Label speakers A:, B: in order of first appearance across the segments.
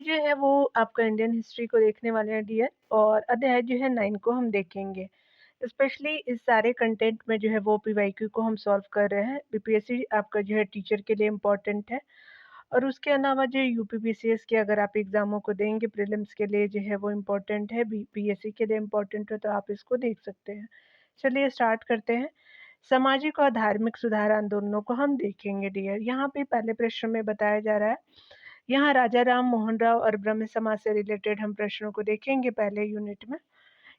A: जो है वो आपका इंडियन हिस्ट्री को देखने वाले हैं डियर, और अध्याय जो है 9 को हम देखेंगे। स्पेशली इस सारे कंटेंट में जो है वो पीवाईक्यू को हम सॉल्व कर रहे हैं। बीपीएससी आपका जो है टीचर के लिए इम्पोर्टेंट है, और उसके अलावा जो यूपीपीसीएस के अगर आप एग्ज़ामों को देंगे प्रीलिम्स के लिए जो है वो इम्पोर्टेंट है, बीपीएससी के लिए इम्पोर्टेंट है, तो आप इसको देख सकते हैं। चलिए स्टार्ट करते हैं। सामाजिक और धार्मिक सुधार आंदोलनों को हम देखेंगे डियर। यहाँ पे पहले प्रश्न में बताया जा रहा है, यहाँ राजा राम मोहन राव और ब्रह्म समाज से रिलेटेड हम प्रश्नों को देखेंगे पहले यूनिट में।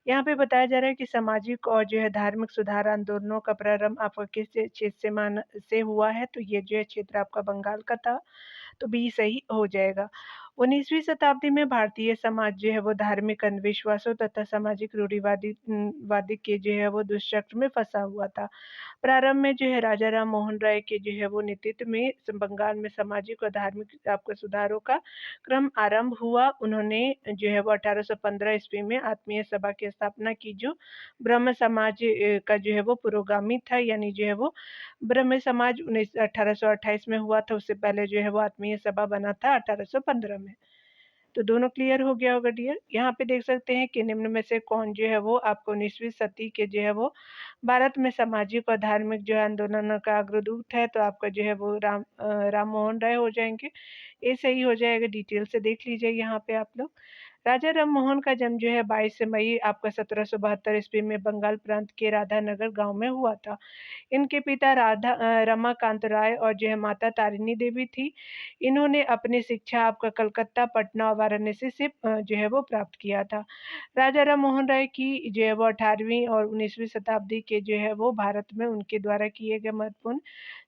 A: यहाँ पे बताया जा रहा है कि सामाजिक और जो है धार्मिक सुधार आंदोलनों का प्रारंभ आपका किस क्षेत्र से हुआ है, तो ये जो है क्षेत्र आपका बंगाल का था, तो बी सही हो जाएगा। 19वीं शताब्दी में भारतीय समाज जो है वो धार्मिक अंधविश्वासों तथा सामाजिक रूढ़िवादी वादी के जो है वो दुष्चक्र में फंसा हुआ था। प्रारंभ में जो है राजा राम मोहन राय के जो है वो नेतृत्व में बंगाल में सामाजिक और धार्मिक आपका सुधारों का क्रम आरंभ हुआ। उन्होंने जो है वो 1815 ईस्वी में आत्मीय सभा की स्थापना की, जो ब्रह्म समाज का जो है वो पुरोगामी था, यानी जो है वो ब्रह्म समाज 1828 में हुआ था। उससे पहले जो है वो आत्मीय सभा बना था 1815 में। तो दोनों क्लियर हो गया होगा डियर। यहाँ पे देख सकते हैं कि निम्न में से कौन जो है वो आपको 19वीं सदी के जो है वो भारत में सामाजिक और धार्मिक जो है आंदोलनों का अग्रदूत है, तो आपका जो है वो राम मोहन राय हो जाएंगे। ये सही हो जाएगा। डिटेल से देख लीजिए यहाँ पे आप लोग। राजा राम मोहन का जन्म जो है 22 मई आपका 1772 ईस्वी में बंगाल प्रांत के राधानगर गांव में हुआ था। इनके पिता रमाकांत राय और जो है माता तारिणी देवी थी। इन्होंने अपनी शिक्षा आपका कलकत्ता, पटना और वाराणसी से जो है वो प्राप्त किया था। राजा राम मोहन राय की जो है वो 18वीं और 19वीं शताब्दी के जो है वो भारत में उनके द्वारा किए गए महत्वपूर्ण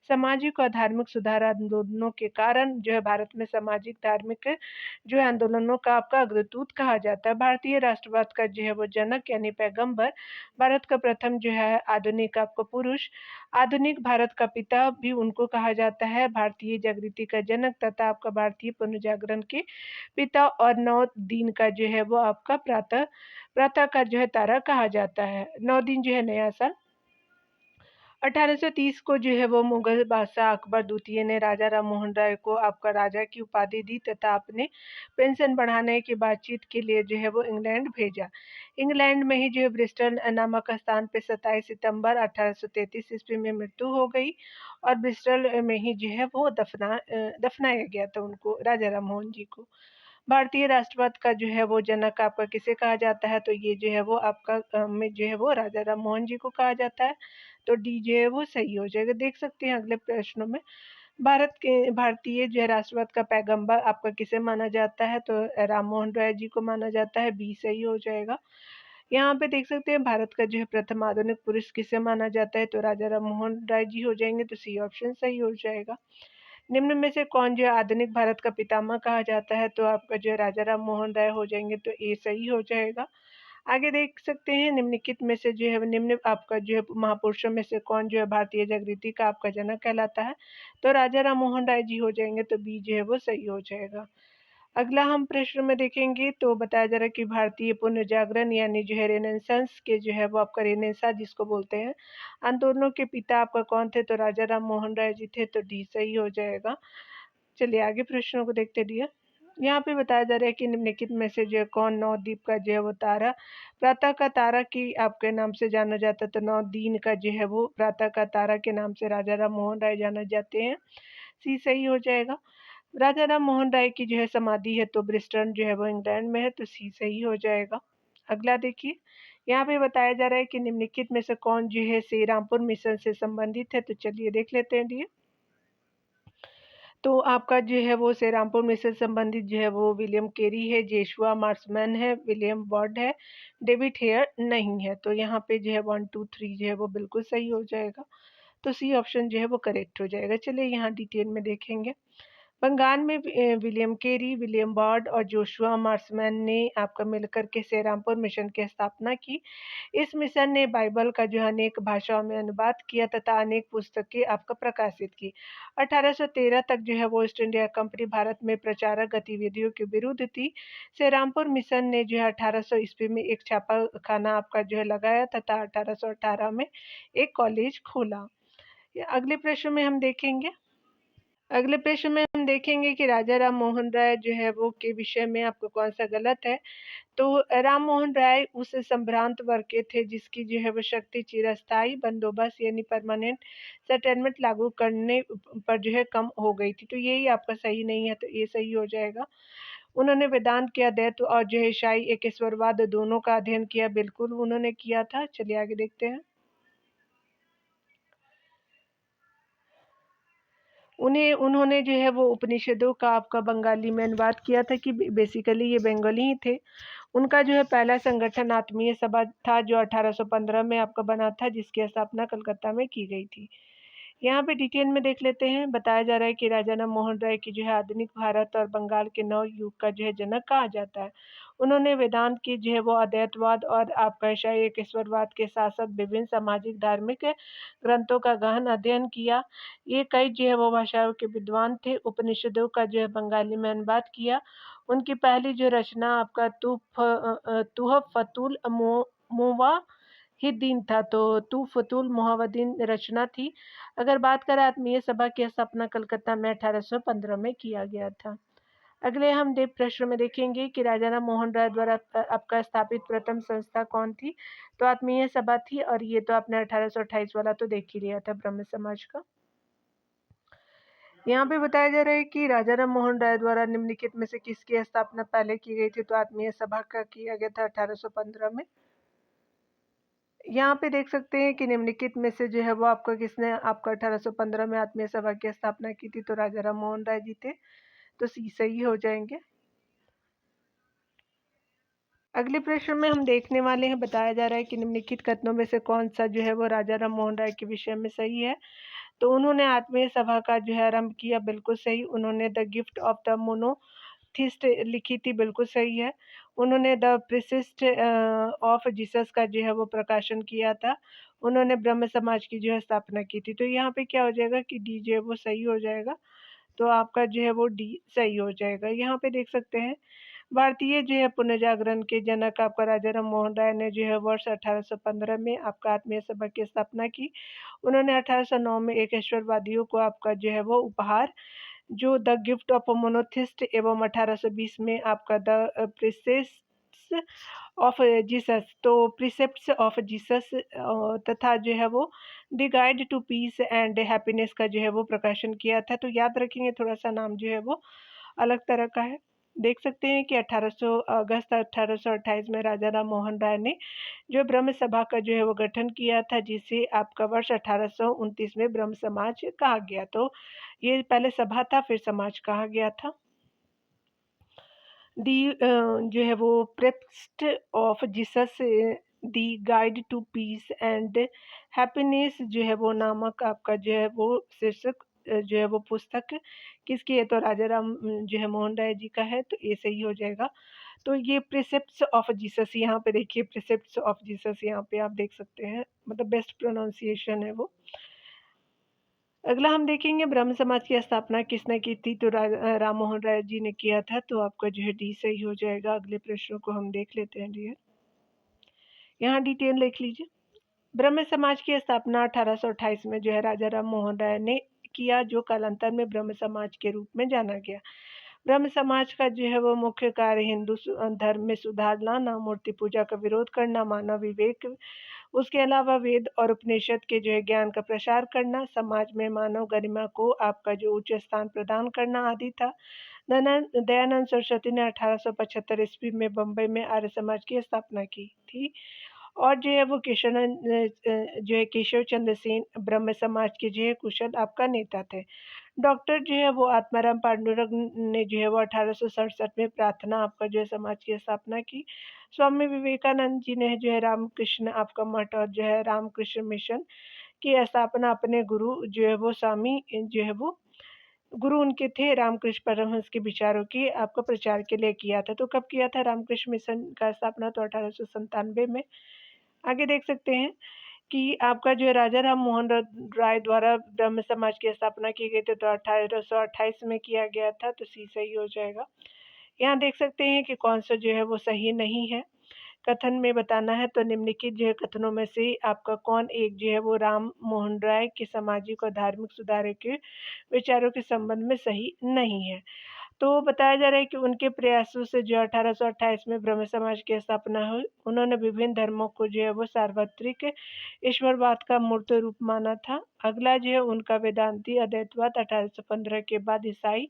A: सामाजिक और धार्मिक सुधार आंदोलनों के कारण जो है भारत में सामाजिक धार्मिक जो है आंदोलनों का आपका अग्रदूत कहा जाता है। भारतीय राष्ट्रवाद का जो है वो जनक यानी पैगंबर, भारत का प्रथम जो है आधुनिक आपको पुरुष, आधुनिक भारत का पिता भी उनको कहा जाता है। भारतीय जागृति का जनक तथा आपका भारतीय पुनर्जागरण के पिता, और 9 दिन का जो है वो आपका प्रातः प्रातः का जो है तारा कहा जाता है। 9 दिन जो है नया साल। 1830 को जो है वो मुगल बादशाह अकबर द्वितीय ने राजा राम मोहन राय को आपका राजा की उपाधि दी तथा अपने पेंशन बढ़ाने की बातचीत के लिए जो है वो इंग्लैंड भेजा। इंग्लैंड में ही जो है ब्रिस्टल नामक स्थान पे 27 सितंबर 1833 ईस्वी में मृत्यु हो गई, और ब्रिस्टल में ही जो है वो दफनाया गया था उनको, राजा राम मोहन जी को। भारतीय राष्ट्रवाद का जो है वो जनक आपका किसे कहा जाता है, तो ये जो है वो आपका में जो है वो राजा राम मोहन जी को कहा जाता है। तो डी जो है वो सही हो जाएगा। देख सकते हैं अगले प्रश्नों में, भारतीय जो है राष्ट्रवाद का पैगंबर आपका किसे माना जाता है, तो राम मोहन राय जी को माना जाता है। बी सही हो जाएगा। यहाँ पे देख सकते हैं भारत का जो है प्रथम आधुनिक पुरुष किसे माना जाता है, तो राजा राम मोहन राय जी हो जाएंगे। तो सी ऑप्शन सही हो जाएगा। निम्न में से कौन जो है आधुनिक भारत का पितामह कहा जाता है, तो आपका जो है राजा राम मोहन राय हो जाएंगे। तो ए सही हो जाएगा। आगे देख सकते हैं निम्नलिखित में से जो है निम्न आपका जो है महापुरुषों में से कौन जो है भारतीय जागृति का आपका जनक कहलाता है, तो राजा राम मोहन राय जी हो जाएंगे। तो बी जो है वो सही हो जाएगा। अगला हम प्रश्न में देखेंगे, तो बताया जा रहा है कि भारतीय पुनर्जागरण यानी जो है रेनेसांस के जो है वो आपका रेनेसा जिसको बोलते हैं, आंदोलनों के पिता आपका कौन थे, तो राजा राम मोहन राय जी थे। तो डी सही हो जाएगा। चलिए आगे प्रश्नों को देखते डियर। यहाँ पे बताया जा रहा है कि निम्नलिखित में से जो है कौन नवद्वीप का जो है वो तारा, प्रातः का तारा की आपके नाम से जाना जाता है, तो 9 दिन का जो है वो प्रातः का तारा के नाम से राजा राम मोहन राय जाना जाते हैं। सी सही हो जाएगा। राजा राम मोहन राय की जो है समाधि है तो ब्रिस्टन जो है वो इंग्लैंड में है। तो सी सही हो जाएगा। अगला देखिए, यहाँ पे बताया जा रहा है कि निम्नलिखित में से कौन जो है श्री रामपुर मिशन से संबंधित है, तो चलिए देख लेते हैं डियर। तो आपका जो है वो श्रीरामपुर मिशन संबंधित जो है वो विलियम केरी है, जेशुआ मार्समैन है, विलियम बॉर्ड है, डेविड हेयर नहीं है। तो यहाँ पे जो है 1 2 3 जो है वो बिल्कुल सही हो जाएगा। तो सी ऑप्शन जो है वो करेक्ट हो जाएगा। चलिए यहाँ डिटेल में देखेंगे। बंगाल में विलियम केरी, विलियम बॉर्ड और जोशुआ मार्समैन ने आपका मिलकर के श्रीरामपुर मिशन की स्थापना की। इस मिशन ने बाइबल का जो है अनेक भाषाओं में अनुवाद किया तथा अनेक पुस्तकें आपका प्रकाशित की। 1813 तक जो है वो ईस्ट इंडिया कंपनी भारत में प्रचारक गतिविधियों के विरुद्ध थी। श्रीरामपुर मिशन ने जो है 1800 ईस्वी में एक छापा खाना आपका जो है लगाया तथा 1818 में एक कॉलेज खोला। अगले प्रश्न में हम देखेंगे। अगले प्रश्न में हम देखेंगे कि राजा राम मोहन राय जो है वो के विषय में आपका कौन-सा गलत है। तो राम मोहन राय उस संभ्रांत वर्ग के थे जिसकी जो है वो शक्ति चिरस्थायी बंदोबस्त यानी परमानेंट सेटलमेंट लागू करने पर जो है कम हो गई थी। तो यही आपका सही नहीं है, तो ये सही हो जाएगा। उन्होंने वेदांत के अद्वैत और जो है शाही एकेश्वरवाद दोनों का अध्ययन किया, बिल्कुल उन्होंने किया था। चलिए आगे देखते हैं। उन्होंने जो है वो उपनिषदों का आपका बंगाली में अनुवाद किया था कि बेसिकली ये बंगाली ही थे। उनका जो है पहला संगठन आत्मीय सभा था जो 1815 में आपका बना था, जिसकी स्थापना कलकत्ता में की गई थी। यहाँ पे डिटेल में देख लेते हैं। बताया जा रहा है कि राजा राम मोहन राय की जो है आधुनिक भारत और बंगाल के नव युग का जो है जनक कहा जाता है। उन्होंने वेदांत की जो है वो अद्वैतवाद और आपका शाही एकेश्वरवाद के साथ साथ विभिन्न सामाजिक धार्मिक ग्रंथों का गहन अध्ययन किया। ये कई जो है वो भाषाओं के विद्वान थे। उपनिषदों का जो है बंगाली में अनुवाद किया। उनकी पहली जो रचना आपका तुहफ़तुल मुवाहिदीन था, तो तुहफ़तुल मुवाहिदीन रचना थी। अगर बात करें आत्मीय सभा की स्थापना कलकत्ता में 1815 में किया गया था। अगले हम देव प्रश्न में देखेंगे कि राजा राम मोहन राय द्वारा आपका स्थापित प्रथम संस्था कौन थी। तो आत्मीय सभा थी, और ये तो आपने 1828 वाला तो देख ही लिया था, ब्रह्म समाज का। यहाँ पे बताया जा रहा है कि राजा राम मोहन राय द्वारा निम्नलिखित में से किसकी स्थापना पहले की गई थी। तो आत्मीय सभा का किया गया था 1815 में। यहाँ पे देख सकते हैं कि निम्नलिखित में से जो है वो आपका किसने आपका 1815 में आत्मीय सभा की स्थापना की थी। तो राजा राम मोहन राय जी थे, तो सी सही हो जाएंगे। अगले प्रश्न में हम देखने वाले हैं। बताया जा रहा है कि निम्नलिखित कथनों में से कौन सा जो है वो राजा राम मोहन राय के विषय में सही है। तो उन्होंने आत्मीय सभा का जो है आरंभ किया, बिल्कुल सही। उन्होंने the gift of the monotheist लिखी थी, बिल्कुल सही है। उन्होंने द प्रिसिस्ट ऑफ जीसस का जो है वो प्रकाशन किया था। उन्होंने ब्रह्म समाज की जो है स्थापना की थी। तो यहाँ पे क्या हो जाएगा कि डी जो है वो सही हो जाएगा। तो आपका जो है वो डी सही हो जाएगा। यहाँ पे देख सकते हैं भारतीय जो है पुनर्जागरण के जनक आपका राजा राम मोहन राय ने जो है वर्ष 1815 में आपका आत्मीय सभा की स्थापना की। उन्होंने 1809 में एकेश्वरवादियों को आपका जो है वो उपहार जो द गिफ्ट ऑफ मोनोथिस्ट एवं 1820 में आपका द प्रिसेप्ट्स ऑफ जीसस, तो प्रिसेप्ट्स ऑफ जीसस तथा जो है वो the guide to peace and happiness का जो है वो प्रकाशन किया था। तो याद रखेंगे, थोड़ा सा नाम जो है वो अलग तरह का है। देख सकते हैं कि 18 अगस्त 1828 में राजा राम मोहन राय ने जो ब्रह्म सभा का जो है वो गठन किया था, जिसे आपका वर्ष 1829 में ब्रह्म समाज कहा गया। तो ये पहले सभा था, फिर समाज कहा गया था। दी जो है वो priest of Jesus the guide to peace and happiness जो है वो नामक आपका जो है वो शीर्षक जो है वो पुस्तक किसकी है। तो राजा राम जो है मोहन राय जी का है, तो ये सही हो जाएगा। तो ये प्रिसेप्ट्स ऑफ जीसस, यहाँ पे देखिए प्रिसेप्ट्स ऑफ जीसस, यहाँ पे आप देख सकते हैं, मतलब बेस्ट प्रोनाउंसिएशन है वो। अगला हम देखेंगे ब्रह्म समाज की स्थापना किसने की थी। तो राम मोहन राय जी ने किया था। तो आपका जो है डी सही हो जाएगा। अगले प्रश्नों को हम देख लेते हैं डियर। यहाँ डिटेल लिख लीजिए। ब्रह्म समाज की स्थापना 1828 में जो है राजा राम मोहन राय ने किया, जो कालांतर में ब्रह्म समाज के रूप में जाना गया। ब्रह्म समाज का जो है वो मुख्य कार्य हिंदू धर्म में सुधार लाना, मूर्ति पूजा का विरोध करना, मानव विवेक, उसके अलावा वेद और उपनिषद के जो है ज्ञान का प्रसार करना, समाज में मानव गरिमा को आपका जो उच्च स्थान प्रदान करना आदि था। दयानंद सरस्वती ने 1875 ईस्वी में बम्बई में आर्य समाज की स्थापना की थी। और जो है वो जो है केशव चंद्र सेन ब्रह्म समाज के जो है कुशल आपका नेता थे। डॉक्टर जो है वो आत्माराम पांडुरंग ने जो है वो 1867 में प्रार्थना आपका जो है समाज की स्थापना की। स्वामी विवेकानंद जी ने जो है रामकृष्ण आपका मठ और जो है रामकृष्ण मिशन की स्थापना अपने गुरु जो है वो स्वामी जो है वो गुरु उनके थे रामकृष्ण परमहंस के विचारों की आपका प्रचार के लिए किया था। तो कब किया था रामकृष्ण मिशन का स्थापना? तो 1897 में। आगे देख सकते हैं कि आपका जो है राजा राम मोहन राय द्वारा ब्रह्म समाज की स्थापना की गई थी, तो 1828 में किया गया था। तो सी सही हो जाएगा। यहाँ देख सकते हैं कि कौन सा जो है वो सही नहीं है। कथन में बताना है तो निम्नलिखित जो है कथनों में से आपका कौन एक जो है वो राम मोहन राय के सामाजिक और धार्मिक सुधार के विचारों के संबंध में सही नहीं है। तो बताया जा रहा है कि उनके प्रयासों से जो 1828 में ब्रह्म समाज की स्थापना हुई। उन्होंने विभिन्न धर्मों को जो है वो सार्वत्रिक ईश्वरवाद का मूर्त रूप माना था। अगला जो है उनका वेदांती अद्वैतवाद 1815 के बाद ईसाई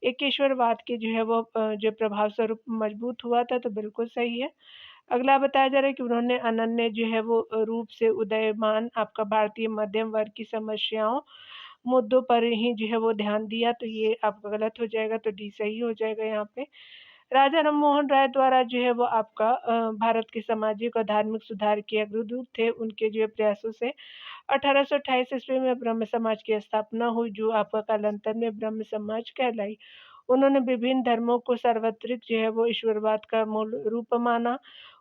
A: एकेश्वरवाद के जो है वो जो प्रभाव स्वरूप मजबूत हुआ था, तो बिल्कुल सही है। अगला बताया जा रहा है कि उन्होंने अनन्य जो है वो रूप से उदयमान आपका भारतीय मध्यम वर्ग की समस्याओं मुद्दों पर ही जो है वो ध्यान दिया, तो ये आपका गलत हो जाएगा, तो डी सही हो जाएगा यहाँ पे। राजा राम मोहन राय द्वारा जो है वो आपका भारत के सामाजिक और धार्मिक सुधार के अग्रदूत थे। उनके जो है प्रयासों से 1828 ईस्वी में ब्रह्म समाज की स्थापना हुई, जो आपका कालांतर में ब्रह्म समाज कहलाई। उन्होंने विभिन्न धर्मों को सार्वत्रिक जो है वो ईश्वरवाद का मूल रूप माना।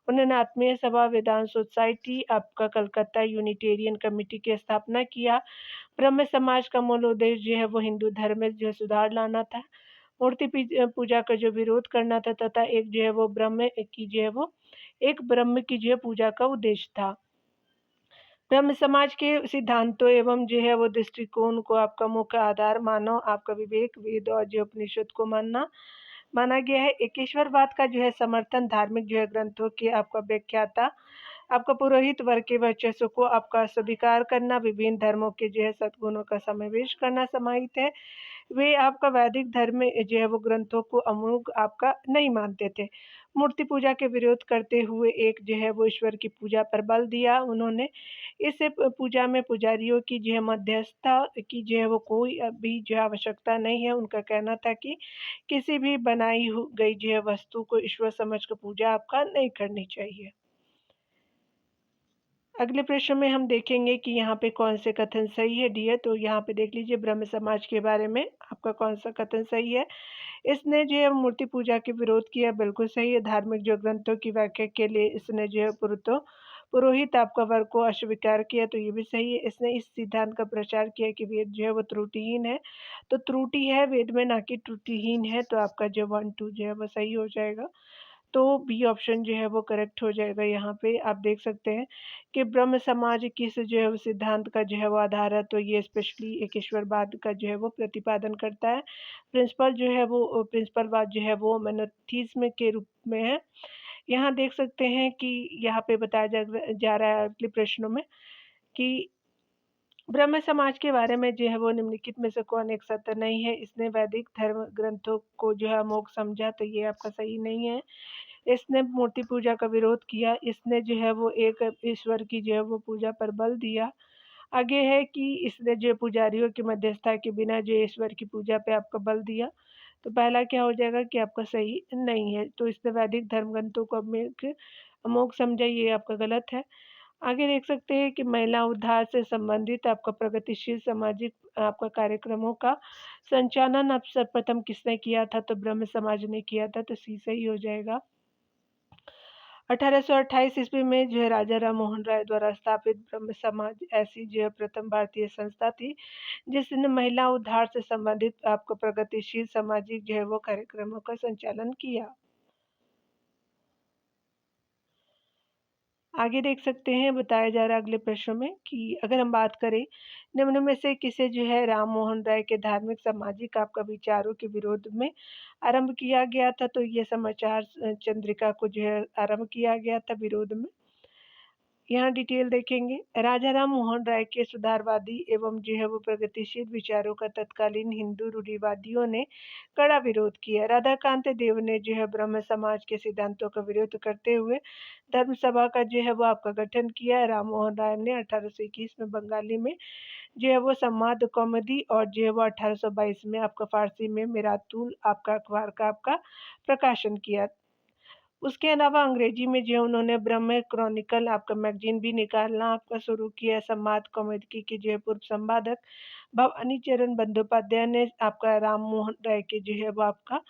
A: उन्होंने आत्मीय सभा वेदांत सोसाइटी आपका कलकत्ता यूनिटेरियन कमेटी की स्थापना किया। ब्रह्म समाज का मूल उद्देश्य जो है वो हिंदू धर्म में जो है सुधार लाना था, मूर्ति पूजा का जो विरोध करना था, तथा एक जो है वो ब्रह्म की जो है वो एक ब्रह्म की जो है पूजा का उद्देश्य था। ब्रह्म समाज के सिद्धांतों एवं जो है वो दृष्टिकोण को आपका मुख्य आधार मानव आपका विवेक वेद और जो उपनिषद को माना गया है। एकेश्वरवाद का जो है समर्थन धार्मिक जो है ग्रंथों की आपका व्याख्याता आपका पुरोहित वर्ग के वर्चस्व को आपका स्वीकार करना, विभिन्न धर्मों के जो है सद्गुणों का समावेश करना समाहित है। वे आपका वैदिक धर्म में जो है वो ग्रंथों को अमोघ आपका नहीं मानते थे। मूर्ति पूजा के विरोध करते हुए एक जो है वो ईश्वर की पूजा पर बल दिया उन्होंने। इस पूजा में पुजारियों की जो है मध्यस्थता की जो है वो कोई भी जो है आवश्यकता नहीं है। उनका कहना था कि किसी भी बनाई गई जो है वस्तु को ईश्वर समझ कर पूजा आपका नहीं करनी चाहिए। अगले प्रश्न में हम देखेंगे कि यहाँ पे कौन से कथन सही है डी है, तो यहाँ पे देख लीजिए ब्रह्म समाज के बारे में आपका कौन सा कथन सही है। इसने जो है मूर्ति पूजा के विरोध किया, बिल्कुल सही है। धार्मिक जो ग्रंथों की व्याख्या के लिए इसने जो है पुरोहित आपका वर्ग को अस्वीकार किया, तो ये भी सही है। इसने इस सिद्धांत का प्रचार किया कि वेद जो है वो त्रुटिहीन है, तो त्रुटि है वेद में ना कि त्रुटिहीन है, तो आपका जो 1 2 जो है वो सही हो जाएगा। तो बी ऑप्शन जो है वो करेक्ट हो जाएगा। यहाँ पे आप देख सकते हैं कि ब्रह्म समाज किस जो है वो सिद्धांत का जो है वो आधार है, तो ये स्पेशली एक ईश्वरवाद का जो है वो प्रतिपादन करता है। प्रिंसिपल जो है वो प्रिंसिपलवाद जो है वो मोनोथीइज्म के रूप में है। यहाँ देख सकते हैं कि यहाँ पे बताया जा रहा है अगले प्रश्नों में कि ब्रह्म समाज के बारे में जो है वो निम्नलिखित में से कौन एक सत्य नहीं है। इसने वैदिक धर्म ग्रंथों को जो है अमोघ समझा, तो ये आपका सही नहीं है। इसने मूर्ति पूजा का विरोध किया, इसने जो है वो एक ईश्वर की जो है वो पूजा पर बल दिया। आगे है कि इसने जो पुजारियों की मध्यस्थता के बिना जो ईश्वर की पूजा पे आपका बल दिया, तो पहला क्या हो जाएगा कि आपका सही नहीं है। तो इसने वैदिक धर्म ग्रंथों को अमोघ समझा, ये आपका गलत है। आगे देख सकते हैं कि महिला उद्धार से संबंधित आपका प्रगतिशील सामाजिक आपका कार्यक्रमों का संचालन अब सर्वप्रथम किसने किया था, तो ब्रह्म समाज ने किया था, तो सी सही हो जाएगा। 1828 ईस्वी में जो है राजा राम मोहन राय द्वारा स्थापित ब्रह्म समाज ऐसी जो है प्रथम भारतीय संस्था थी जिसने महिला उद्धार से संबंधित आपको प्रगतिशील सामाजिक जो है वो कार्यक्रमों का संचालन किया। आगे देख सकते हैं बताया जा रहा है अगले प्रश्न में कि अगर हम बात करें निम्न में से किसे जो है राम मोहन राय के धार्मिक सामाजिक आपका विचारों के विरोध में आरंभ किया गया था, तो ये समाचार चंद्रिका को जो है आरंभ किया गया था विरोध में। यहाँ डिटेल देखेंगे। राजा राम मोहन राय के सुधारवादी एवं जो है वो प्रगतिशील विचारों का तत्कालीन हिंदू रूढ़िवादियों ने कड़ा विरोध किया। राधाकांत देव ने जो है ब्रह्म समाज के सिद्धांतों का विरोध करते हुए धर्म सभा का जो है वो आपका गठन किया। राम मोहन राय ने 1821 में बंगाली में जो है वो संवाद कौमुदी और जो है वो 1822 में आपका फारसी में मिरातुल आपका अखबार का आपका प्रकाशन किया। उसके अलावा अंग्रेजी में जो उन्होंने ब्रह्म क्रॉनिकल आपका मैगजीन भी निकालना आपका शुरू किया। संवाद कौमुदी के जो है पूर्व संपादक भवानी चरण बंदोपाध्याय ने आपका राम मोहन राय के जो है वो आपका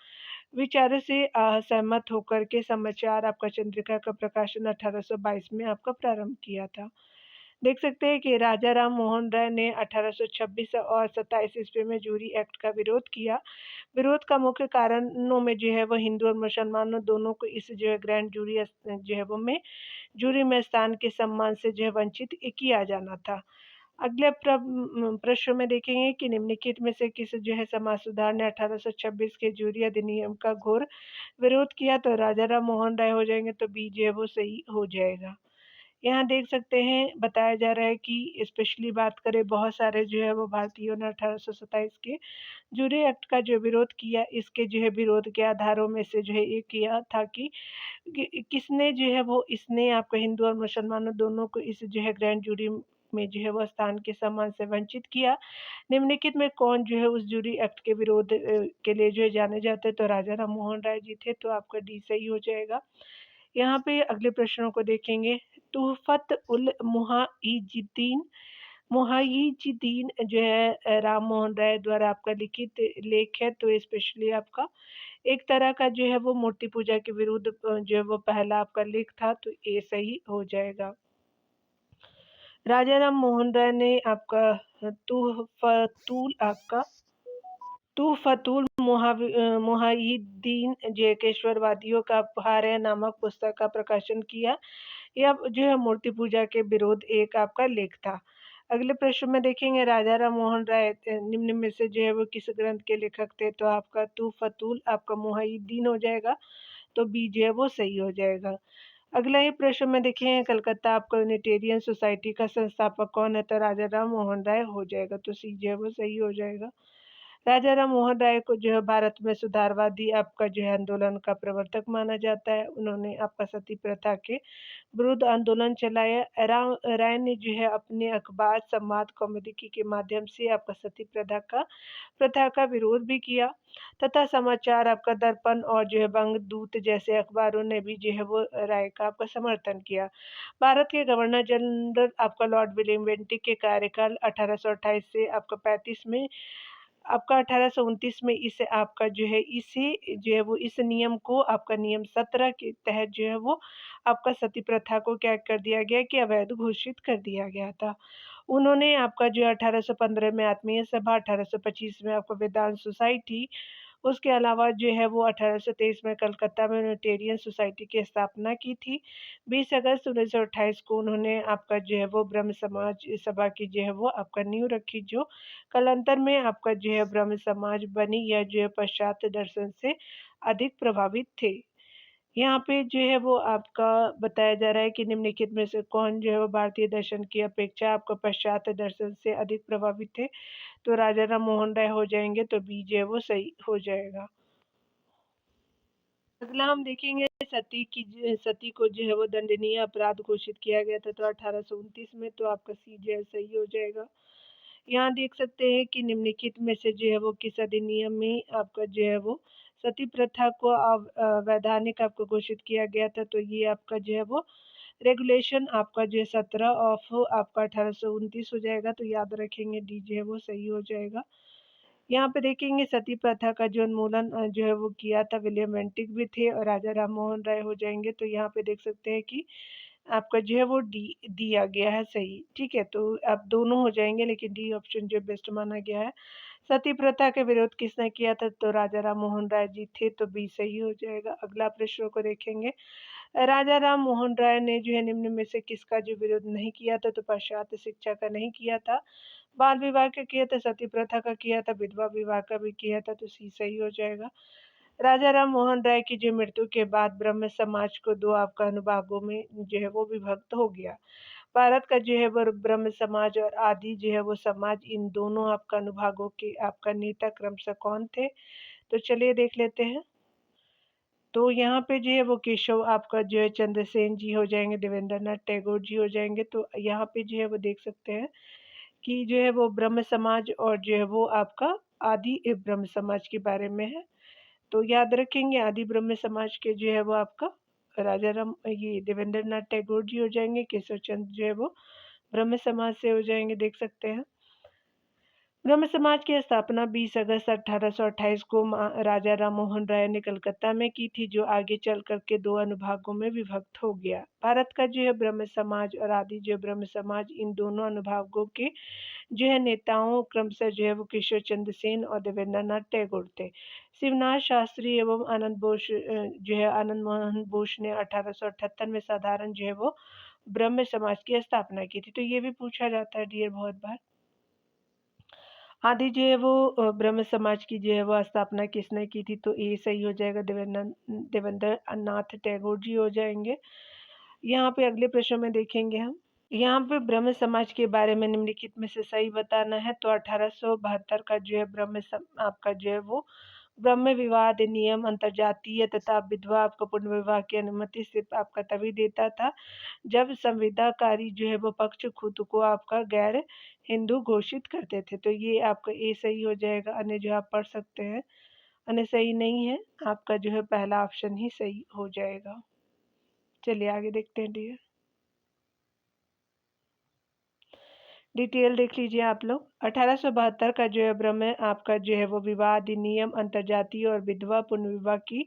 A: विचारों से सहमत होकर के समाचार आपका चंद्रिका का प्रकाशन 1822 में आपका प्रारंभ किया था। देख सकते हैं कि राजा राम मोहन राय ने 1826 और 27 ईस्वी में जूरी एक्ट का विरोध किया। विरोध का मुख्य कारणों में जो है वो हिंदू और मुसलमानों दोनों को इस जो है ग्रैंड जूरी जो है वो में जूरी में स्थान के सम्मान से जो है वंचित किया जाना था। अगले प्रश्न में देखेंगे कि निम्नलिखित में से किस जो है समाज सुधार ने 1826 के जूरी अधिनियम का घोर विरोध किया, तो राजा राम मोहन राय हो जाएंगे, तो बी जो है वो सही हो जाएगा। यहाँ देख सकते हैं बताया जा रहा है कि स्पेशली बात करें बहुत सारे जो है वो भारतीयों ने 1827 के जूरी एक्ट का जो विरोध किया, इसके जो है विरोध के आधारों में से जो है ये किया था कि किसने जो है वो इसने आपको हिंदू और मुसलमानों दोनों को इस जो है ग्रैंड जूरी में जो है वो स्थान के सम्मान से वंचित किया। निम्नलिखित में कौन जो है उस जूरी एक्ट के विरोध के लिए जो है जाने जाते, तो राजा राम मोहन राय जी थे, तो आपका डी सही हो जाएगा। यहाँ पे अगले प्रश्नों को देखेंगे। तुहफत उल मुहाइजिद्दीन मुहाइजिद्दीन जो है राम मोहन राय द्वारा आपका लिखित लेख है, तो स्पेशली आपका एक तरह का जो है वो मूर्ति पूजा के विरुद्ध जो है वो पहला आपका लेख था, तो ये सही हो जाएगा। राजा राम मोहन राय ने आपका तुहफतुल आपका तुहफतुल मुहाइद्दीन जेकेश्वरवादियों का उपहार है नामक पुस्तक का प्रकाशन किया। यह जो है मूर्ति पूजा के विरोध एक आपका लेख था। अगले प्रश्न में देखेंगे राजा राम मोहन राय निम्न में से जो है वो किस ग्रंथ के लेखक थे, तो आपका तुहफतुल आपका मुहाइद्दीन हो जाएगा, तो बी जो है वो सही हो जाएगा। अगला ही प्रश्न में देखें कलकत्ता आपका यूनिटेरियन सोसाइटी का संस्थापक कौन है, तो राजा राम मोहन राय हो जाएगा, तो सी जो है वो सही हो जाएगा। राजा राम मोहन राय को जो है भारत में सुधारवादी आपका जो है आंदोलन का प्रवर्तक माना जाता है। उन्होंने आपका सती प्रथा के विरुद्ध आंदोलन चलाया। राय ने जो है अपने अखबार संवाद कौमुदी के माध्यम से आपका सती प्रथा का विरोध भी किया, तथा समाचार आपका दर्पण और जो है बंगदूत जैसे अखबारों ने भी जो है वो राय का आपका समर्थन किया। भारत के गवर्नर जनरल आपका लॉर्ड विलियम बेंटिक के कार्यकाल 1828 से आपका 35 में आपका 1829 में इसे आपका जो है इसे जो है वो इस नियम को आपका नियम 17 के तहत जो है वो आपका सती प्रथा को क्या कर दिया गया कि अवैध घोषित कर दिया गया था। उन्होंने आपका जो 1815 में आत्मीय सभा, 1825 में आपका वेदांत सोसाइटी, उसके अलावा जो है वो 1823 में कलकत्ता में यूनिटेरियन सोसाइटी की स्थापना की थी। 20 अगस्त 1928 को उन्होंने आपका जो है वो ब्रह्म समाज सभा की जो है वो आपका नींव रखी, जो कालांतर में आपका जो है ब्रह्म समाज बनी, या जो है पाश्चात्य दर्शन से अधिक प्रभावित थे। यहाँ पे जो है वो आपका बताया जा रहा है कि निम्नलिखित में से कौन जो है वो भारतीय दर्शन की अपेक्षा आपका पाश्चात्य दर्शन से अधिक प्रभावित थे, तो राजा राम मोहन राय हो जाएंगे, तो बी जो है वो सही हो जाएगा। अगला हम देखेंगे सती को जो है वो दंडनीय अपराध घोषित किया गया था, तो 1829 में, तो आपका सी जो है सही हो जाएगा। यहाँ देख सकते हैं कि निम्नलिखित में से जो है वो किस अधिनियम में आपका जो है वो सती प्रथा को वैधानिक आपको घोषित किया गया था, तो ये आपका जो है वो रेगुलेशन आपका जो है 17 ऑफ आपका 1829 हो जाएगा, तो याद रखेंगे डी जो है वो सही हो जाएगा। यहाँ पे देखेंगे सती प्रथा का जो उन्मूलन जो है वो किया था विलियम बेंटिक भी थे, और राजा राम मोहन राय हो जाएंगे, तो यहाँ पे देख सकते हैं कि आपका जो है वो डी दिया गया है सही। ठीक है, तो आप दोनों हो जाएंगे, लेकिन डी ऑप्शन जो बेस्ट माना गया है। सती प्रथा के विरोध किसने किया था, तो राजा राम मोहन राय जी थे, तो बी सही हो जाएगा। अगला प्रश्न को देखेंगे। राजा राम मोहन राय ने जो है निम्न में से किसका जो विरोध नहीं किया था, तो पाश्चात्य शिक्षा का नहीं किया था, बाल विवाह का किया था, सती प्रथा का किया था, विधवा विवाह का भी किया था, तो सी सही हो जाएगा। राजा राम मोहन राय की जो मृत्यु के बाद ब्रह्म समाज को दो आपका अनुभागों में जो है वो विभक्त हो गया। भारत का जो है वो ब्रह्म समाज और आदि जो है वो समाज, इन दोनों आपका अनुभागों के आपका नेता क्रमशः कौन थे, तो चलिए देख लेते हैं। तो यहाँ पे जो है वो केशव आपका जो है चंद्रसेन जी हो जाएंगे, देवेंद्रनाथ टैगोर जी हो जाएंगे, तो यहाँ पे जो है वो देख सकते हैं कि जो है वो ब्रह्म समाज और जो है वो आपका आदि ब्रह्म समाज के बारे में है। तो याद रखेंगे आदि ब्रह्म समाज के जो है वो आपका राजा राम ये देवेंद्रनाथ टैगोर जी हो जाएंगे, केशव चंद्र जो है वो ब्रह्म समाज से हो जाएंगे, देख सकते हैं। ब्रह्म समाज की स्थापना 20 अगस्त 1828 को राजा राम मोहन राय ने कलकत्ता में की थी, जो आगे चल कर के दो अनुभागों में विभक्त हो गया। भारत का जो है ब्रह्म समाज और आदि जो है ब्रह्म समाज, इन दोनों अनुभागों के जो है नेताओं क्रमशः जो है वो केशव चंद्र सेन और देवेंद्रनाथ टैगोर थे। शिवनाथ शास्त्री एवं आनंद बोस जो है आनंद मोहन बोस ने 1878 में साधारण जो है वो ब्रह्म समाज की स्थापना की थी। तो ये भी पूछा जाता है डियर बहुत बार। आदि जो है वो ब्रह्म समाज की जो है वो स्थापना किसने की थी? तो ये सही हो जाएगा, देवेंद्र नाथ टैगोर जी हो जाएंगे। यहाँ पे अगले प्रश्न में देखेंगे हम। यहाँ पे ब्रह्म समाज के बारे में निम्नलिखित में से सही बताना है। तो 1872 का जो है आपका जो है वो ब्रह्म विवाह अधिनियम अंतर्जातीय तथा विधवा आपका पुनर्विवाह की अनुमति सिर्फ आपका तभी देता था जब संविदाकारी जो है वो पक्ष खुद को आपका गैर हिंदू घोषित करते थे। तो ये आपका ए सही हो जाएगा, अन्य जो आप पढ़ सकते हैं अन्य सही नहीं है, आपका जो है पहला ऑप्शन ही सही हो जाएगा। चलिए आगे देखते हैं डियर। डिटेल देख लीजिए आप लोग। 1872 का जो है ब्रह्म आपका जो है वो विवाह अधिनियम अंतर्जातीय और विधवा पुनर्विवाह की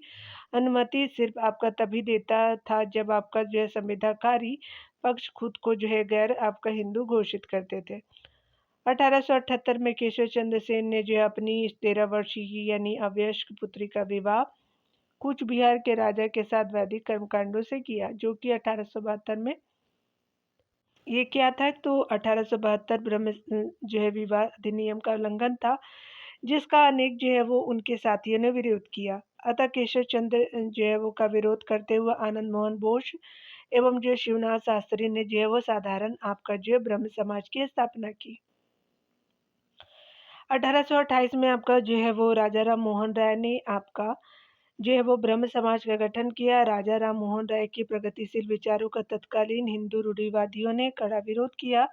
A: अनुमति सिर्फ आपका तभी देता था जब आपका जो है संविदाकारी पक्ष खुद को जो है गैर आपका हिंदू घोषित करते थे। 1878 में केशव चंद्र सेन ने जो है अपनी 13 वर्षीय की यानी अवयस्क पुत्री का विवाह कूच बिहार के राजा के साथ वैदिक कर्मकांडों से किया, जो कि 1872 में ये क्या था? तो 1872 ब्रह्म जो है विवाह अधिनियम का उल्लंघन था, जिसका अनेक जो है वो उनके साथियों ने विरोध किया। अतः केशव चंद्र जो है वो का विरोध करते हुए आनंद मोहन बोस एवं जो शिवनाथ शास्त्री ने जो है वो साधारण आपका जो है ब्रह्म समाज की स्थापना की। 1828 में आपका जो है वो राजा राम मोहन राय ने आपका जो है वो ब्रह्म समाज का गठन किया। राजा राम मोहन राय के प्रगतिशील विचारों का तत्कालीन हिंदू रूढ़िवादियों ने कड़ा विरोध किया।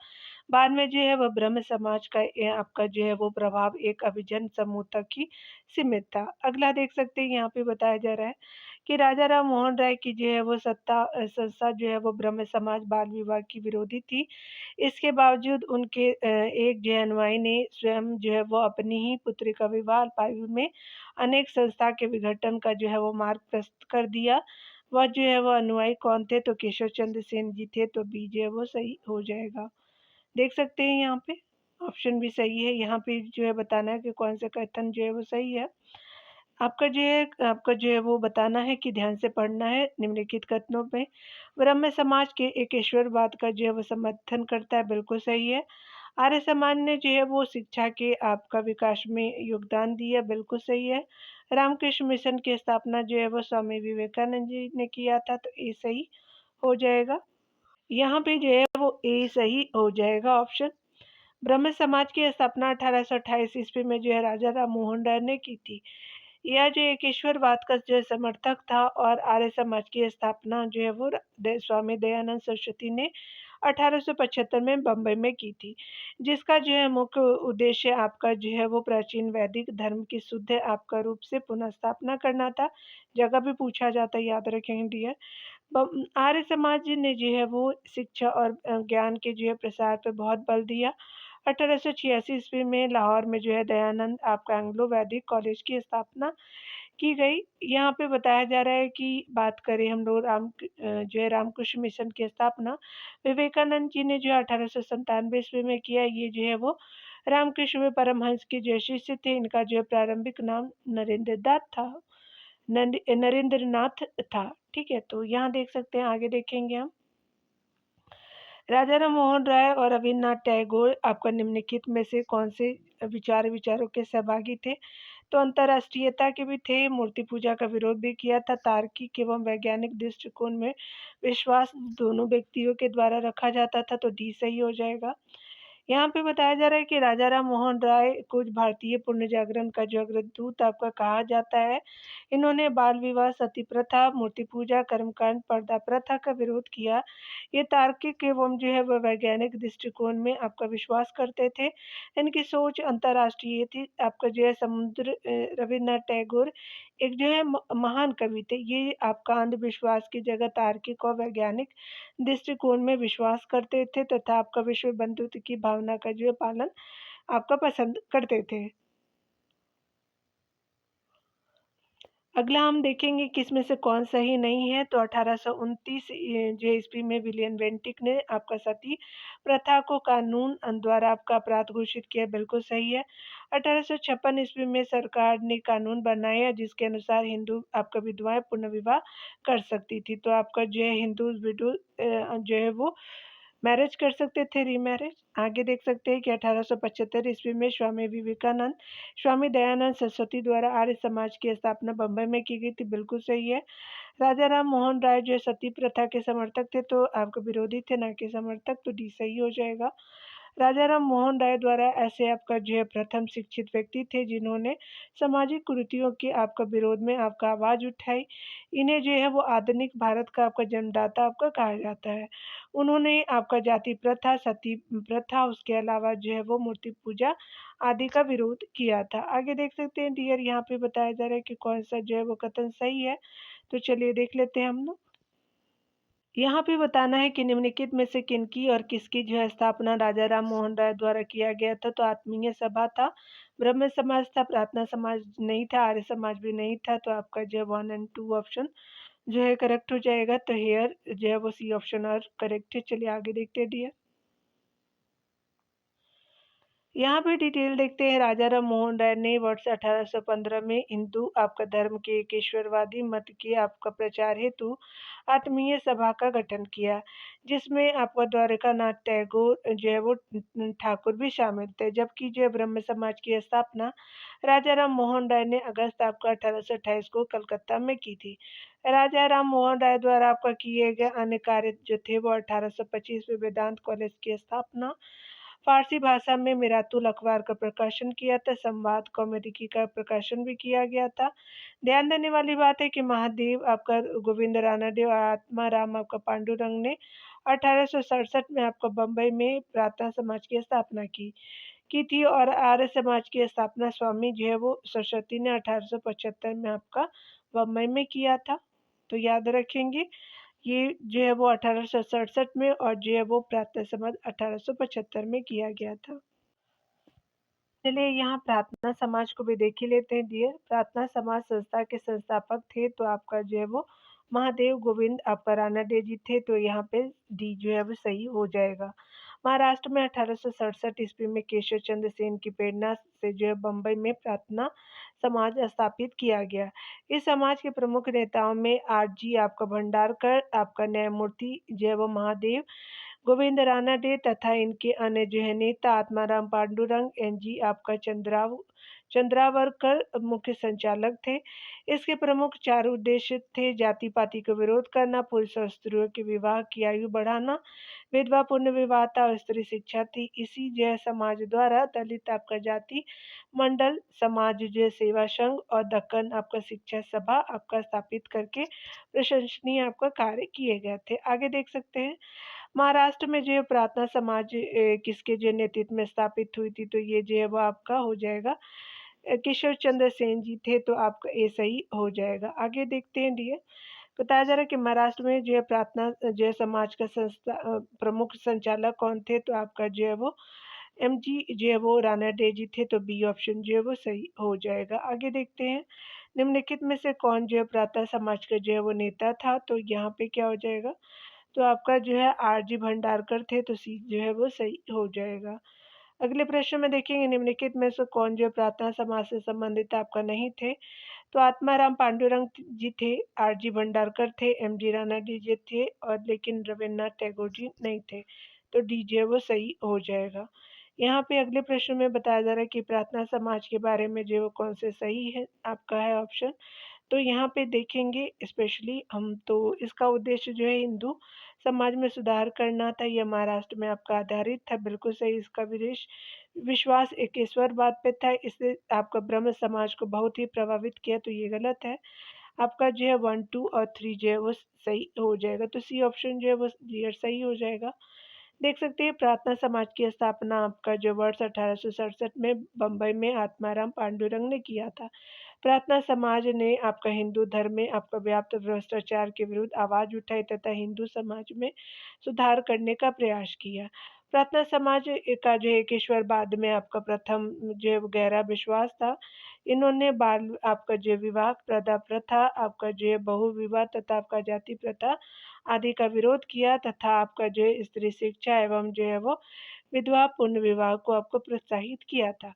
A: बाद में जो है वह ब्रह्म समाज का आपका जो है वो प्रभाव एक अभिजन समूह तक ही सीमित था। अगला देख सकते हैं, यहाँ पे बताया जा रहा है कि राजा राम मोहन राय की जो है वो संस्था जो है वो ब्रह्म समाज बाल विवाह की विरोधी थी। इसके बावजूद उनके एक जो है अनुयायी ने स्वयं जो है वो अपनी ही पुत्री का विवाह अल्पायु में अनेक संस्था के विघटन का जो है वो मार्ग प्रशस्त कर दिया। वह जो है वो अनुयायी कौन थे? तो केशव चंद्र सेन जी थे। तो बी जो है वो सही हो जाएगा। देख सकते हैं यहाँ पे ऑप्शन भी सही है। यहाँ पे जो है बताना है कि कौन सा कथन जो है वो सही है। आपका जो है वो बताना है कि ध्यान से पढ़ना है। निम्नलिखित कथनों में ब्रह्म समाज के एक ईश्वरवाद का जो है वो समर्थन करता है, बिल्कुल सही है। आर्य समाज ने जो है वो शिक्षा के आपका विकास में योगदान दिया, बिल्कुल सही है। रामकृष्ण मिशन की स्थापना जो है वो स्वामी विवेकानंद जी ने किया था, तो ये सही हो जाएगा। यहाँ पे जो है वो ए सही हो जाएगा ऑप्शन। ब्रह्म समाज की स्थापना 1828 ईस्वी में जो है राजा राम मोहन राय ने की थी। यह जो एक ईश्वरवाद का जो है समर्थक था और आर्य समाज की स्थापना जो है वो स्वामी दयानंद सरस्वती ने 1875 में बम्बई में की थी, जिसका जो है मुख्य उद्देश्य आपका जो है वो प्राचीन वैदिक धर्म की शुद्ध आपका रूप से पुनः स्थापना करना था। जगह भी पूछा जाता है, याद रखेंगे डियर। आर्य समाज ने जो है वो शिक्षा और ज्ञान के जो है प्रसार पर बहुत बल दिया। 1886 ईस्वी में लाहौर में जो है दयानंद आपका एंग्लो वैदिक कॉलेज की स्थापना की गई। यहाँ पे बताया जा रहा है कि बात करें हम लोग जो है रामकृष्ण मिशन की स्थापना विवेकानंद जी ने जो 1897 ईस्वी में किया। ये जो है वो रामकृष्ण में परमहंस के जो शिष्य थे। इनका जो है प्रारंभिक नाम नरेंद्र नाथ था। ठीक है, तो यहाँ देख सकते हैं, आगे देखेंगे हम। राजा राम मोहन राय और रविन्द्रनाथ टैगोर आपका निम्नलिखित में से कौन से विचारों के सहभागी थे? तो अंतर्राष्ट्रीयता के भी थे, मूर्ति पूजा का विरोध भी किया था, तार्किक एवं वैज्ञानिक दृष्टिकोण में विश्वास दोनों व्यक्तियों के द्वारा रखा जाता था। तो डी सही हो जाएगा। यहाँ पे बताया जा रहा है कि राजा राम मोहन राय कुछ भारतीय पुण्य जागरण का जो अग्रदूत आपका कहा जाता है। इन्होंने बाल विवाह, सती प्रथा, मूर्ति पूजा, कर्मकांड, पर्दा प्रथा का विरोध किया। ये तार्किक एवं जो है वह वैज्ञानिक दृष्टिकोण में आपका विश्वास करते थे। इनकी सोच अंतर्राष्ट्रीय थी। आपका जो है रविन्द्रनाथ टैगोर एक जो है महान कवि थे। ये आपका अंधविश्वास की जगह तार्किक और वैज्ञानिक दृष्टिकोण में विश्वास करते थे तथा आपका विश्व बंधुत्व की भावना का जो है पालन आपका पसंद करते थे। अगला हम देखेंगे कि इसमें से कौन सही नहीं है, तो 1829 जो ईस्वी में विलियम बेंटिक ने आपका सती प्रथा को कानून द्वारा आपका अपराध घोषित किया, बिल्कुल सही है। 1856 ईस्वी में सरकार ने कानून बनाया जिसके अनुसार हिंदू आपका विधवाएं पुनर्विवाह कर सकती थी। तो आपका जो है हिंदू विडो जो है वो मैरिज कर सकते थे, रीमैरिज। आगे देख सकते हैं कि 1875 ईस्वी में स्वामी विवेकानंद, स्वामी दयानंद सरस्वती द्वारा आर्य समाज की स्थापना बंबई में की गई थी, बिल्कुल सही है। राजा राम मोहन राय जो सती प्रथा के समर्थक थे, तो आपके विरोधी थे ना कि समर्थक, तो डी सही हो जाएगा। राजा राम मोहन राय द्वारा ऐसे आपका जो है प्रथम शिक्षित व्यक्ति थे जिन्होंने सामाजिक कुरीतियों के आपका विरोध में आपका आवाज उठाई। इन्हें जो है वो आधुनिक भारत का आपका जन्मदाता आपका कहा जाता है। उन्होंने आपका जाति प्रथा, सती प्रथा, उसके अलावा जो है वो मूर्ति पूजा आदि का विरोध किया था। आगे देख सकते हैं डियर, यहाँ पे बताया जा रहा है कि कौन सा जो है वो कथन सही है। तो चलिए देख लेते हैं हम लोग। यहाँ पे बताना है कि निम्नलिखित में से किनकी और किसकी जो है स्थापना राजा राम मोहन राय द्वारा किया गया था। तो आत्मीय सभा था, ब्रह्म समाज था, प्रार्थना समाज नहीं था, आर्य समाज भी नहीं था। तो आपका जो है 1 और 2 ऑप्शन जो है करेक्ट हो जाएगा। तो हेयर जो है वो सी ऑप्शन और करेक्ट है। चलिए आगे देखते हैं डियर। यहाँ पे डिटेल देखते हैं। राजा राम मोहन राय ने वर्ष 1815 में हिंदू आपका धर्म के एक ईश्वरवादी मत के आपका प्रचार हेतु आत्मीय सभा का गठन किया, जिसमें आपका द्वारकानाथ टैगोर जो है वो ठाकुर भी शामिल थे। जबकि जो है ब्रह्म समाज की स्थापना राजा राम मोहन राय ने अगस्त आपका 1828 को कलकत्ता में की थी। राजा राम मोहन राय द्वारा आपका किए गए अन्य कार्य जो थे वो 1825 में वेदांत कॉलेज की स्थापना, फारसी भाषा में मिरातुल अखबार का प्रकाशन किया था, संवाद कौमुदी का प्रकाशन भी किया गया था। ध्यान देने वाली बात है कि महादेव आपका गोविंद रानादेव और आत्माराम आपका पांडुरंग ने 1867 में आपका बम्बई में प्रार्थना समाज की स्थापना की थी, और आर्य समाज की स्थापना स्वामी जो है वो सरस्वती ने 1875 में आपका बम्बई में किया था। तो याद रखेंगे, ये जो है वो 1867 में, और जो है वो प्रार्थना समाज 1875 में किया गया था। चलिए यहाँ प्रार्थना समाज को भी देख ही लेते हैं डियर। प्रार्थना समाज संस्था के संस्थापक थे, तो आपका जो है वो महादेव गोविंद आपका रानाडे जी थे। तो यहाँ पे डी जो है वो सही हो जाएगा। महाराष्ट्र में 1867 ईस्वी में केशव चंद्र सेन की प्रेरणा से जो है बम्बई में प्रार्थना समाज स्थापित किया गया। इस समाज के प्रमुख नेताओं में आरजी आपका भंडारकर, आपका न्यायमूर्ति जो है वो महादेव गोविंद रानाडे तथा इनके अन्य जो है नेता आत्माराम पांडुरंग, एनजी आपका चंद्रावरकर मुख्य संचालक थे। इसके प्रमुख चार उद्देश्य थे: जाति पाति का विरोध करना, पुरुष और स्त्रियों के विवाह की आयु बढ़ाना, विधवा पुनर्विवाहता और स्त्री शिक्षा थी। इसी जय समाज द्वारा दलित आपका जाति मंडल समाज जय सेवा संघ और दक्कन आपका शिक्षा सभा आपका स्थापित करके प्रशंसनीय आपका कार्य किए गए थे। आगे देख सकते हैं महाराष्ट्र में जो है प्रार्थना समाज किसके जो नेतृत्व में स्थापित हुई थी। तो ये जो है वो आपका हो जाएगा किशोर चंद्र सेन जी थे। तो आपका ये सही हो जाएगा। आगे देखते हैं डियर। बताया जा रहा है कि महाराष्ट्र में जो है प्रार्थना जो है समाज का संस्था प्रमुख संचालक कौन थे। तो आपका जो है वो एमजी जो है वो रानाडे जी थे। तो बी ऑप्शन जो है वो सही हो जाएगा। आगे देखते हैं निम्नलिखित में से कौन जो है प्रार्थना समाज का जो है वो नेता था। तो यहाँ पे क्या हो जाएगा, तो आपका जो है आरजी भंडारकर थे। तो सी जो है वो सही हो जाएगा। अगले प्रश्न में देखेंगे निम्नलिखित में से कौन जो है प्रार्थना समाज से संबंधित आपका नहीं थे। तो आत्माराम पांडुरंग जी थे, आरजी भंडारकर थे, एमजी राणा जी थे, और लेकिन रविन्द्रनाथ टैगोर जी नहीं थे। तो डी जो है वो सही हो जाएगा। यहाँ पे अगले प्रश्न में बताया जा रहा है कि प्रार्थना समाज के बारे में जो है वो कौन से सही है आपका है ऑप्शन। तो यहाँ पे देखेंगे स्पेशली हम, तो इसका उद्देश्य जो है हिंदू समाज में सुधार करना था। यह महाराष्ट्र में आपका आधारित था, बिल्कुल सही। इसका विदेश विश्वास एक ईश्वरवाद पे था, इससे आपका ब्रह्म समाज को बहुत ही प्रभावित किया। तो ये गलत है। आपका जो है 1, 2 और 3 जो है वो सही हो जाएगा। तो सी ऑप्शन जो है वो डियर सही हो जाएगा। देख सकते हैं प्रार्थना समाज की स्थापना आपका जो वर्ष 1867 में बम्बई में आत्माराम पांडुरंग ने किया था। प्रार्थना समाज ने आपका हिंदू धर्म में आपका व्याप्त भ्रष्टाचार के विरुद्ध आवाज उठाई तथा हिंदू समाज में सुधार करने का प्रयास किया। प्रार्थना समाज का जो है एक ईश्वरवाद में आपका प्रथम जो है वो गहरा विश्वास था। इन्होंने बाल आपका जो है विवाह प्रथा प्रथा, आपका जो है बहुविवाह तथा आपका जाति प्रथा आदि का विरोध किया तथा आपका जो है स्त्री शिक्षा एवं जो है वो विधवा पुनर्विवाह को आपको प्रोत्साहित किया था।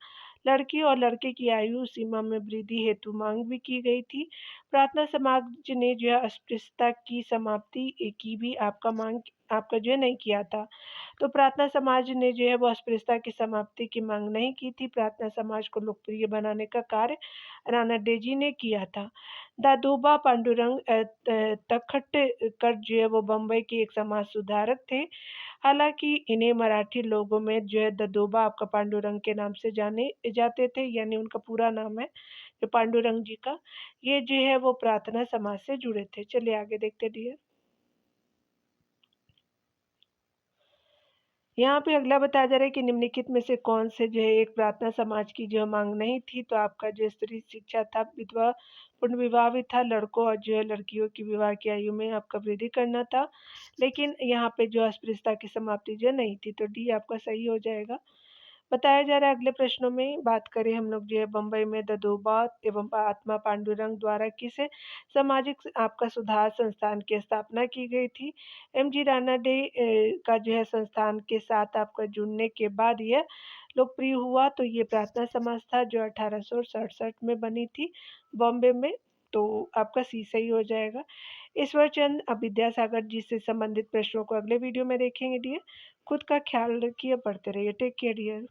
A: लड़की और लड़के की आयु सीमा में वृद्धि हेतु मांग भी की गई थी। प्रार्थना समाज ने जो है अस्पृश्यता की समाप्ति की भी आपका मांग आपका जो है नहीं किया था। तो प्रार्थना समाज ने जो है वो अस्पृश्यता की समाप्ति की मांग नहीं की थी। प्रार्थना समाज को लोकप्रिय बनाने का कार्य राणा डेजी ने किया था। दादोबा पांडुरंग तखटकर जो है वो बम्बई के एक समाज सुधारक थे। हालांकि इन्हें मराठी लोगों में जो है ददोबा आपका पांडुरंग के नाम से जाने जाते थे, यानी उनका पूरा नाम है जो पांडुरंग जी का। ये जो है वो प्रार्थना समाज से जुड़े थे। चलिए आगे देखते डियर। यहाँ पे अगला बताया जा रहा है कि निम्नलिखित में से कौन से जो है एक प्रार्थना समाज की जो मांग नहीं थी। तो आपका जो स्त्री शिक्षा था, विधवा पुनर्विवाह भी था, लड़कों और जो है लड़कियों की विवाह की आयु में आपका वृद्धि करना था। लेकिन यहाँ पे जो अस्पृश्यता की समाप्ति जो नहीं थी, तो डी आपका सही हो जाएगा। बताया जा रहा है अगले प्रश्नों में बात करें हम लोग जो है बम्बई में ददोबा एवं आत्मा पांडुरंग द्वारा किस सामाजिक आपका सुधार संस्थान की स्थापना की गई थी। एम जी राणा डे का जो है संस्थान के साथ आपका जुड़ने के बाद यह लोकप्रिय हुआ। तो ये प्रार्थना समाज था जो 1867 में बनी थी बॉम्बे में। तो आपका सी सही हो जाएगा। ईश्वर चंद अब विद्यासागर जी से संबंधित प्रश्नों को अगले वीडियो में देखेंगे डियर। खुद का ख्याल रखिए, पढ़ते रहिए। Take care dear.